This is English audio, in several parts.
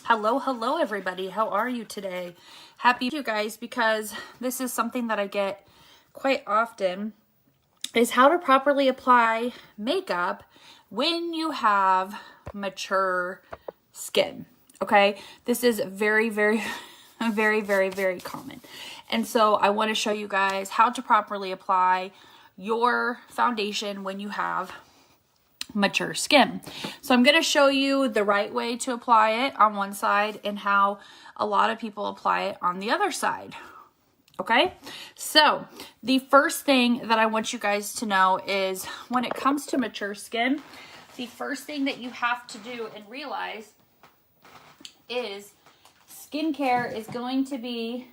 Hello everybody. How are you today? Happy you guys, because this is something that I get quite often, is how to properly apply makeup when you have mature skin. Okay? This is very very common. And so I want to show you guys how to properly apply your foundation when you have mature skin. So I'm going to show you the right way to apply it on one side and how a lot of people apply it on the other side. Okay, so the first thing that I want you guys to know is when it comes to mature skin, the first thing that you have to do and realize is skincare is going to be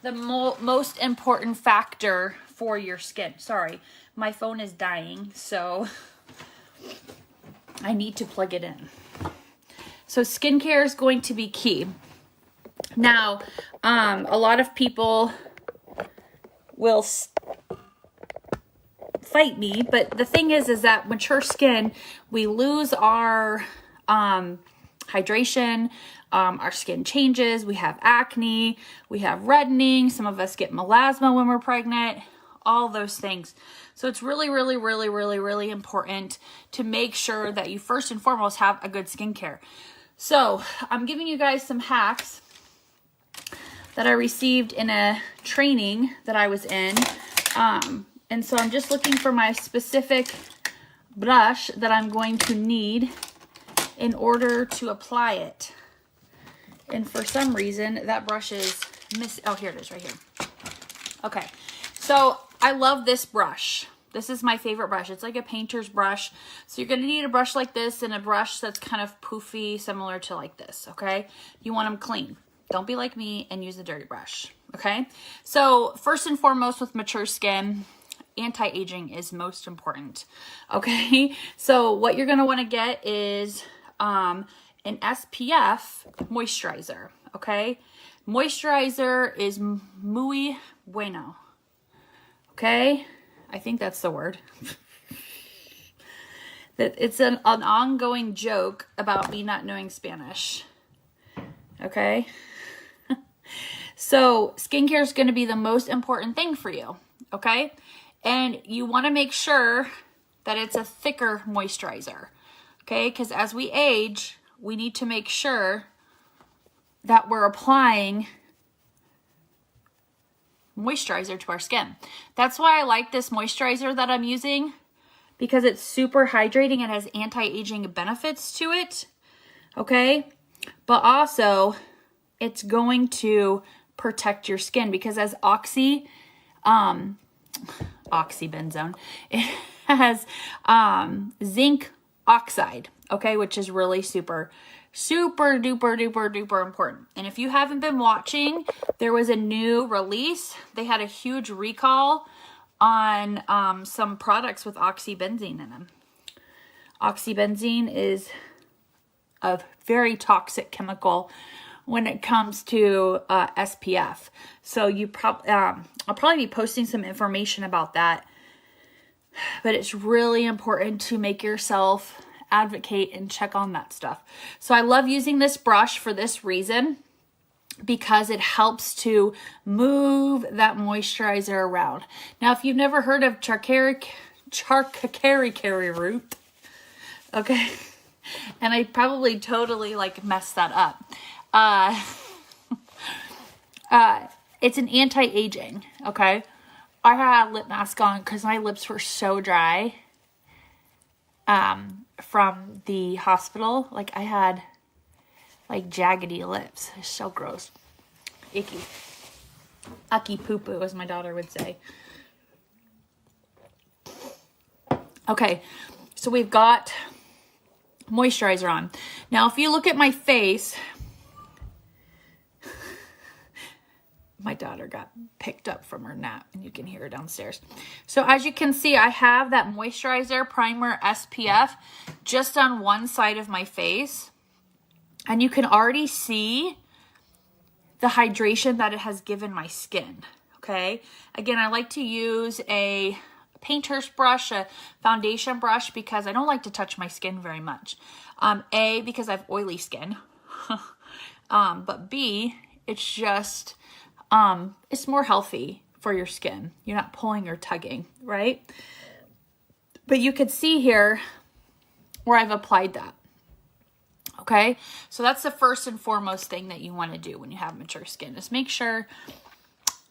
the most important factor for your skin. Sorry, my phone is dying, so I need to plug it in. So skincare is going to be key. Now, a lot of people will fight me, but the thing is that mature skin, we lose our hydration, our skin changes, we have acne, we have reddening, some of us get melasma when we're pregnant, all those things. So it's really important to make sure that you first and foremost have a good skincare. So I'm giving you guys some hacks that I received in a training that I was in. And so I'm just looking for my specific brush that I'm going to need in order to apply it. And for some reason, that brush is missing. Oh, here it is right here. Okay, so I love this brush. This is my favorite brush. It's like a painter's brush. So you're going to need a brush like this and a brush that's kind of poofy, similar to like this, okay? You want them clean. Don't be like me and use a dirty brush, okay? So first and foremost with mature skin, anti-aging is most important, okay? So what you're going to want to get is an SPF moisturizer, okay? Moisturizer is muy bueno, okay? I think that's the word. It's an ongoing joke about me not knowing Spanish, okay? So skincare is going to be the most important thing for you, okay? And you want to make sure that it's a thicker moisturizer, okay? Because as we age, we need to make sure that we're applying moisturizer to our skin. That's why I like this moisturizer that I'm using, because it's super hydrating and has anti-aging benefits to it, okay? But also, it's going to protect your skin because as oxybenzone, it has zinc oxide, okay, which is really super duper important. And if you haven't been watching, there was a new release. They had a huge recall on some products with oxybenzene in them. Oxybenzene is a very toxic chemical when it comes to SPF. So I'll probably be posting some information about that. But it's really important to make yourself advocate and check on that stuff. So I love using this brush for this reason, because it helps to move that moisturizer around. Now, if you've never heard of charcuterie root, okay, and I probably totally like messed that up. It's an anti-aging, okay? I had a lip mask on because my lips were so dry from the hospital. Like I had like jaggedy lips. It's so gross. Icky. Ucky poo poo, as my daughter would say. Okay, so we've got moisturizer on. Now, if you look at my face, my daughter got picked up from her nap and you can hear her downstairs. So as you can see, I have that moisturizer primer SPF just on one side of my face. And you can already see the hydration that it has given my skin, okay? Again, I like to use a painter's brush, a foundation brush, because I don't like to touch my skin very much. A, because I have oily skin. But B, it's just, it's more healthy for your skin. You're not pulling or tugging, right? But you could see here where I've applied that. Okay, so that's the first and foremost thing that you want to do when you have mature skin, is make sure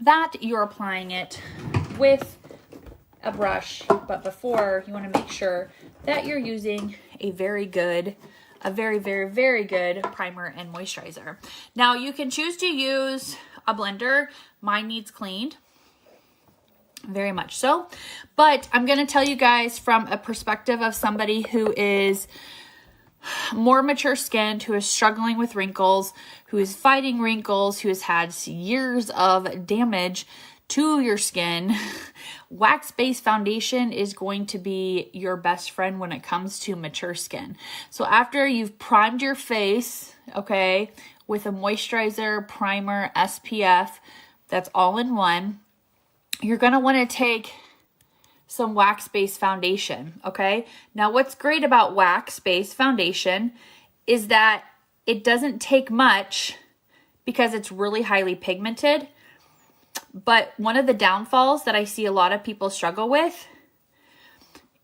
that you're applying it with a brush. But before, you want to make sure that you're using a very, very good primer and moisturizer. Now, you can choose to use a blender. Mine needs cleaned, very much so. But I'm going to tell you guys from a perspective of somebody who is more mature skinned, who is struggling with wrinkles, who is fighting wrinkles, who has had years of damage to your skin. Wax-based foundation is going to be your best friend when it comes to mature skin. So after you've primed your face, okay, with a moisturizer, primer, SPF, that's all in one, you're going to want to take some wax-based foundation, okay? Now, what's great about wax-based foundation is that it doesn't take much because it's really highly pigmented. But one of the downfalls that I see a lot of people struggle with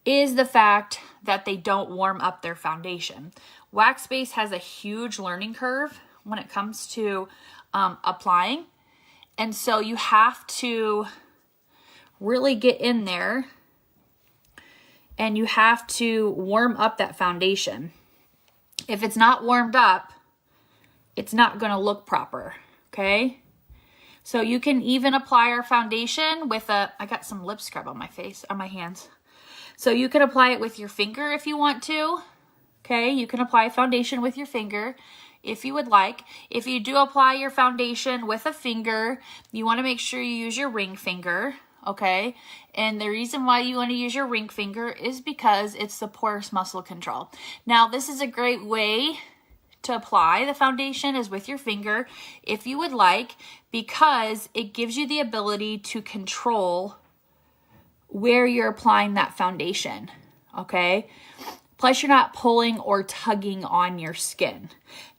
is the fact that they don't warm up their foundation. Wax-based has a huge learning curve when it comes to applying. And so you have to really get in there and you have to warm up that foundation. If it's not warmed up, it's not going to look proper, okay? So you can even apply our foundation with I got some lip scrub on my face, on my hands. So you can apply it with your finger if you want to, okay? You can apply foundation with your finger if you would like. If you do apply your foundation with a finger, you want to make sure you use your ring finger, okay? And the reason why you want to use your ring finger is because it's the porous muscle control. Now, this is a great way to apply the foundation is with your finger if you would like, because it gives you the ability to control where you're applying that foundation, okay? Plus, you're not pulling or tugging on your skin.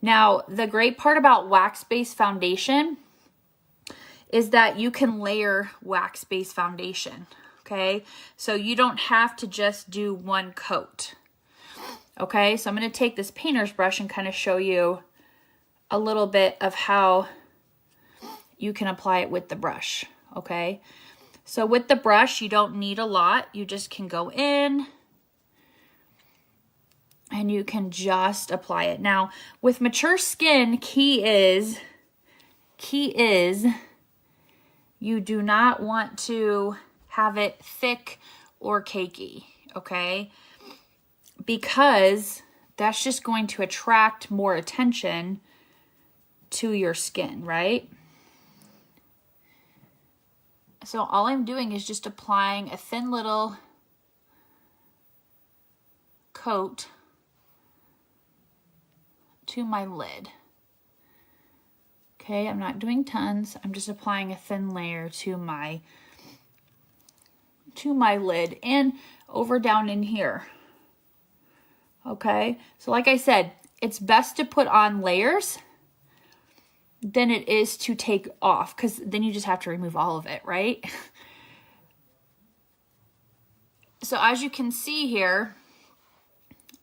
Now, the great part about wax-based foundation is that you can layer wax-based foundation, okay? So you don't have to just do one coat, okay? So I'm going to take this painter's brush and kind of show you a little bit of how you can apply it with the brush, okay? So with the brush, you don't need a lot. You just can go in and you can just apply it. Now, with mature skin, key is you do not want to have it thick or cakey, okay? Because that's just going to attract more attention to your skin, right? So all I'm doing is just applying a thin little coat to my lid. Okay, I'm not doing tons. I'm just applying a thin layer to my lid and over down in here. Okay, so like I said, it's best to put on layers than it is to take off, because then you just have to remove all of it, right? So as you can see here,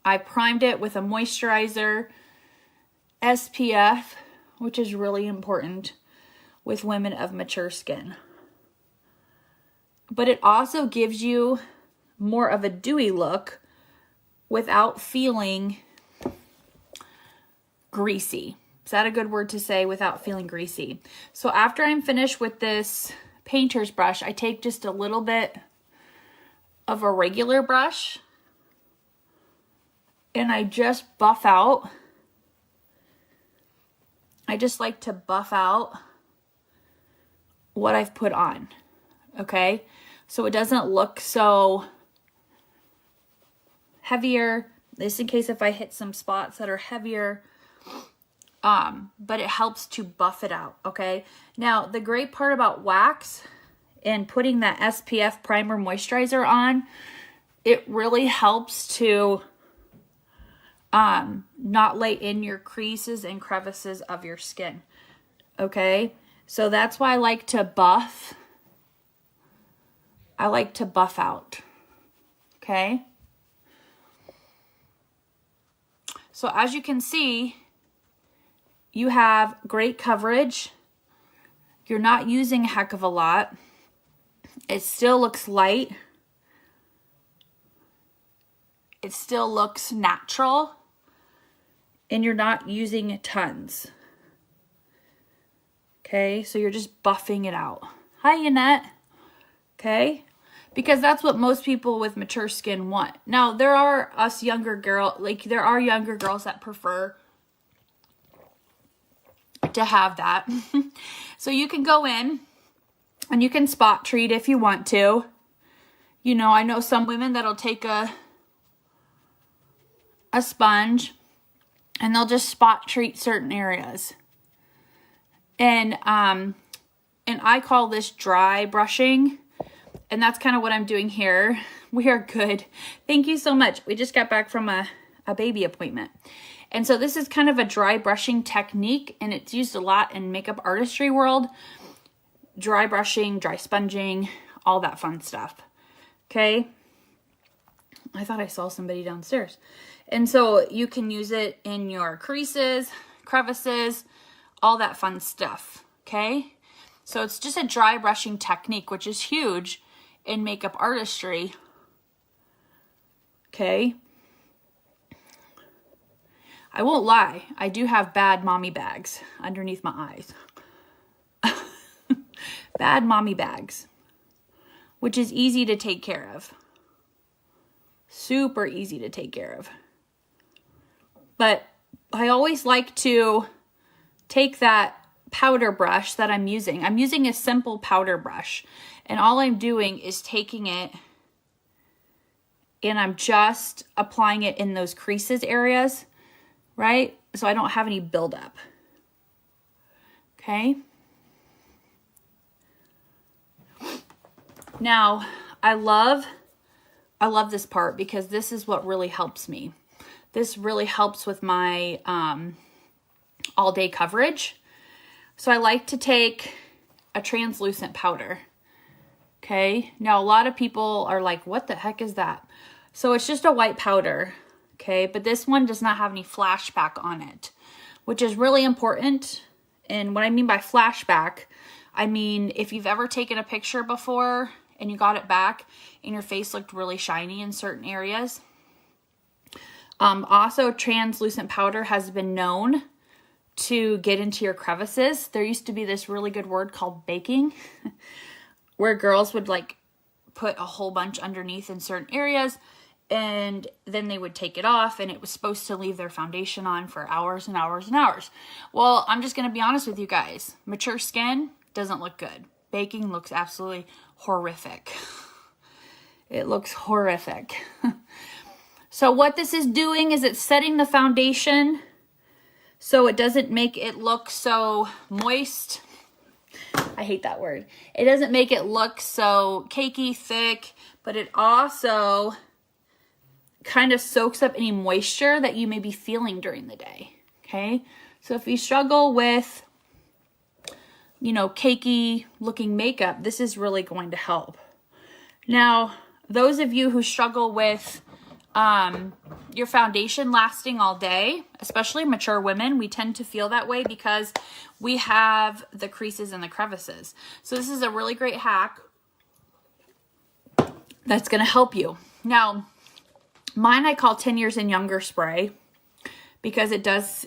I primed it with a moisturizer, SPF, which is really important with women of mature skin. But it also gives you more of a dewy look without feeling greasy. Is that a good word to say? Without feeling greasy. So after I'm finished with this painter's brush, I take just a little bit of a regular brush and I just buff out. I just like to buff out what I've put on, okay? So it doesn't look so heavier, just in case if I hit some spots that are heavier, but it helps to buff it out, okay? Now, the great part about wax and putting that SPF primer moisturizer on, it really helps to not lay in your creases and crevices of your skin. Okay, so that's why I like to buff. I like to buff out. Okay, so as you can see, you have great coverage. You're not using a heck of a lot. It still looks light. It still looks natural. And you're not using tons. Okay, so you're just buffing it out. Hi, Annette. Okay, because that's what most people with mature skin want. Now, there are younger girls that prefer to have that. So you can go in and you can spot treat if you want to. You know, I know some women that'll take a sponge and they'll just spot treat certain areas. And I call this dry brushing. And that's kind of what I'm doing here. We are good. Thank you so much. We just got back from a baby appointment. And so this is kind of a dry brushing technique, and it's used a lot in makeup artistry world. Dry brushing, dry sponging, all that fun stuff. Okay. I thought I saw somebody downstairs. And so you can use it in your creases, crevices, all that fun stuff. Okay. So it's just a dry brushing technique, which is huge in makeup artistry. Okay. I won't lie, I do have bad mommy bags underneath my eyes. Bad mommy bags, which is easy to take care of. Super easy to take care of. But I always like to take that powder brush that I'm using. I'm using a simple powder brush, and all I'm doing is taking it and I'm just applying it in those creases areas, right? So I don't have any buildup. Okay. Now, I love this part because this is what really helps me. This really helps with my all day coverage. So I like to take a translucent powder. Okay. Now, a lot of people are like, what the heck is that? So it's just a white powder. Okay. But this one does not have any flashback on it, which is really important. And what I mean by flashback, I mean, if you've ever taken a picture before and you got it back and your face looked really shiny in certain areas. Also, translucent powder has been known to get into your crevices. There used to be this really good word called baking, where girls would like put a whole bunch underneath in certain areas, and then they would take it off, and it was supposed to leave their foundation on for hours and hours and hours. Well, I'm just going to be honest with you guys. Mature skin doesn't look good. Baking looks absolutely horrific. It looks horrific. So what this is doing is it's setting the foundation so it doesn't make it look so moist. I hate that word. It doesn't make it look so cakey, thick, but it also kind of soaks up any moisture that you may be feeling during the day. Okay. So if you struggle with, you know, cakey looking makeup, this is really going to help. Now, those of you who struggle with your foundation lasting all day, especially mature women, we tend to feel that way because we have the creases and the crevices. So this is a really great hack that's going to help you. Now, mine I call 10 years and younger spray because it does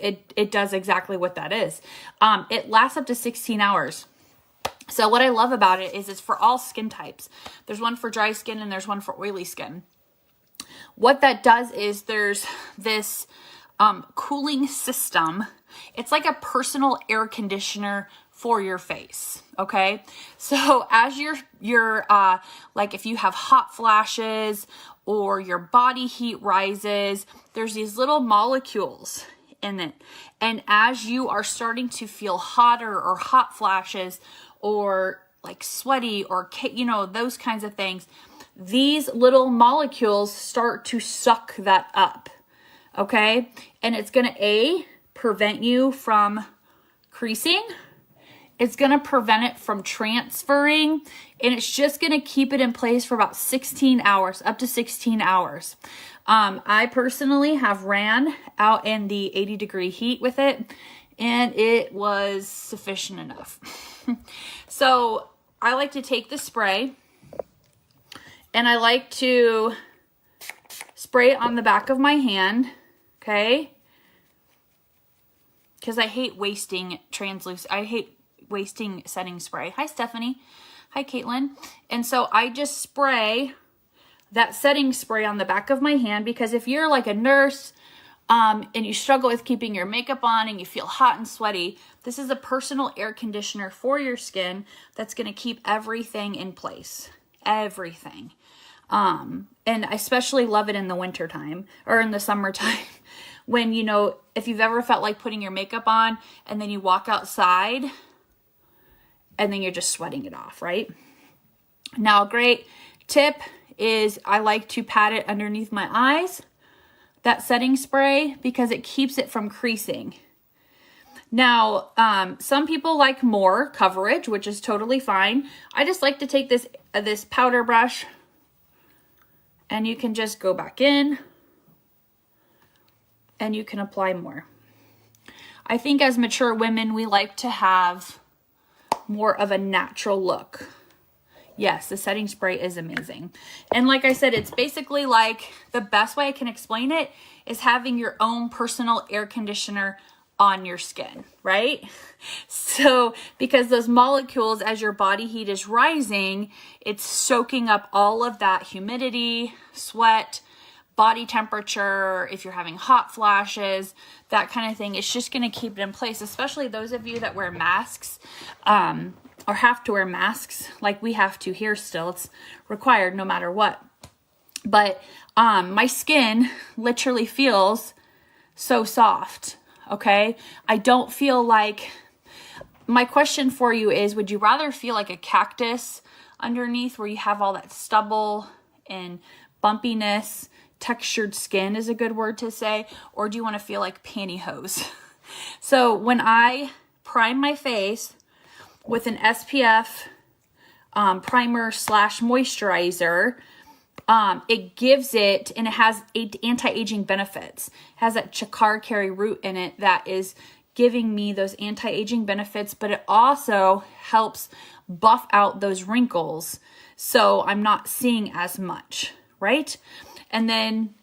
exactly what that is. It lasts up to 16 hours. So what I love about it is it's for all skin types. There's one for dry skin and there's one for oily skin. What that does is there's this cooling system. It's like a personal air conditioner for your face. Okay. So as you're like if you have hot flashes or your body heat rises, there's these little molecules in it. And as you are starting to feel hotter or hot flashes or like sweaty or, you know, those kinds of things, these little molecules start to suck that up. Okay. And it's going to prevent you from creasing. It's going to prevent it from transferring, and it's just going to keep it in place for about 16 hours, up to 16 hours. I personally have ran out in the 80-degree heat with it, and it was sufficient enough. So I like to take the spray, and I like to spray it on the back of my hand, okay? Because I hate wasting I hate wasting setting spray. Hi, Stephanie. Hi, Caitlin. And so I just spray that setting spray on the back of my hand, because if you're like a nurse and you struggle with keeping your makeup on and you feel hot and sweaty, this is a personal air conditioner for your skin that's going to keep everything in place. Everything. And I especially love it in the winter time or in the summertime when, you know, if you've ever felt like putting your makeup on and then you walk outside and then you're just sweating it off, right? Now, a great tip is I like to pat it underneath my eyes, that setting spray, because it keeps it from creasing. Now, some people like more coverage, which is totally fine. I just like to take this powder brush, and you can just go back in and you can apply more. I think as mature women, we like to have more of a natural look. Yes, the setting spray is amazing. And like I said, it's basically like, the best way I can explain it is having your own personal air conditioner on your skin, right? So because those molecules, as your body heat is rising, it's soaking up all of that humidity, sweat, body temperature, if you're having hot flashes, that kind of thing. It's just going to keep it in place, especially those of you that wear masks or have to wear masks like we have to here still. It's required no matter what. But my skin literally feels so soft, okay? I don't feel like... My question for you is, would you rather feel like a cactus underneath where you have all that stubble and bumpiness? Textured skin is a good word to say. Or do you want to feel like pantyhose? So when I prime my face with an SPF primer / moisturizer, it gives it, and it has anti-aging benefits. It has that chikarcari root in it that is giving me those anti-aging benefits, but it also helps buff out those wrinkles, so I'm not seeing as much, right? And then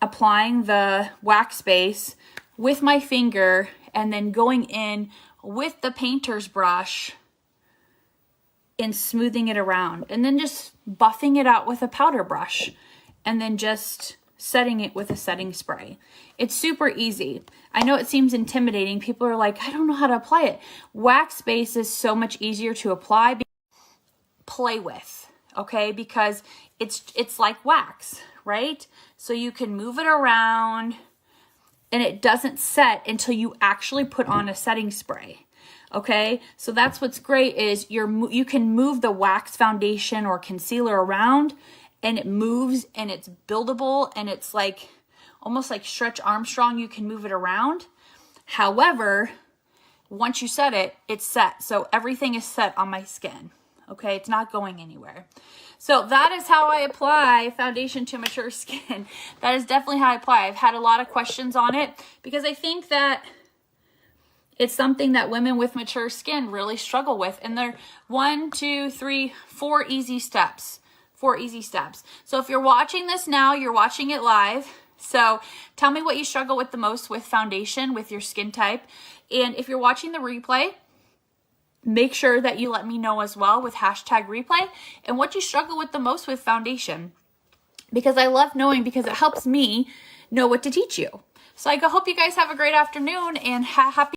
applying the wax base with my finger, and then going in with the painter's brush and smoothing it around, and then just buffing it out with a powder brush, and then just setting it with a setting spray. It's super easy. I know it seems intimidating. People are like, I don't know how to apply it. Wax base is so much easier to apply, play with, okay? Because it's like wax, right? So you can move it around and it doesn't set until you actually put on a setting spray. Okay, so that's what's great is you can move the wax foundation or concealer around, and it moves, and it's buildable, and it's like almost like Stretch Armstrong. You can move it around. However, once you set it, it's set. So everything is set on my skin. Okay, it's not going anywhere. So that is how I apply foundation to mature skin. That is definitely how I apply. I've had a lot of questions on it because I think that it's something that women with mature skin really struggle with. And they're 1, 2, 3, 4 easy steps. 4 easy steps. So if you're watching this now, you're watching it live. So tell me what you struggle with the most with foundation, with your skin type. And if you're watching the replay, make sure that you let me know as well with #replay and what you struggle with the most with foundation. Because I love knowing, because it helps me know what to teach you. So I hope you guys have a great afternoon and happy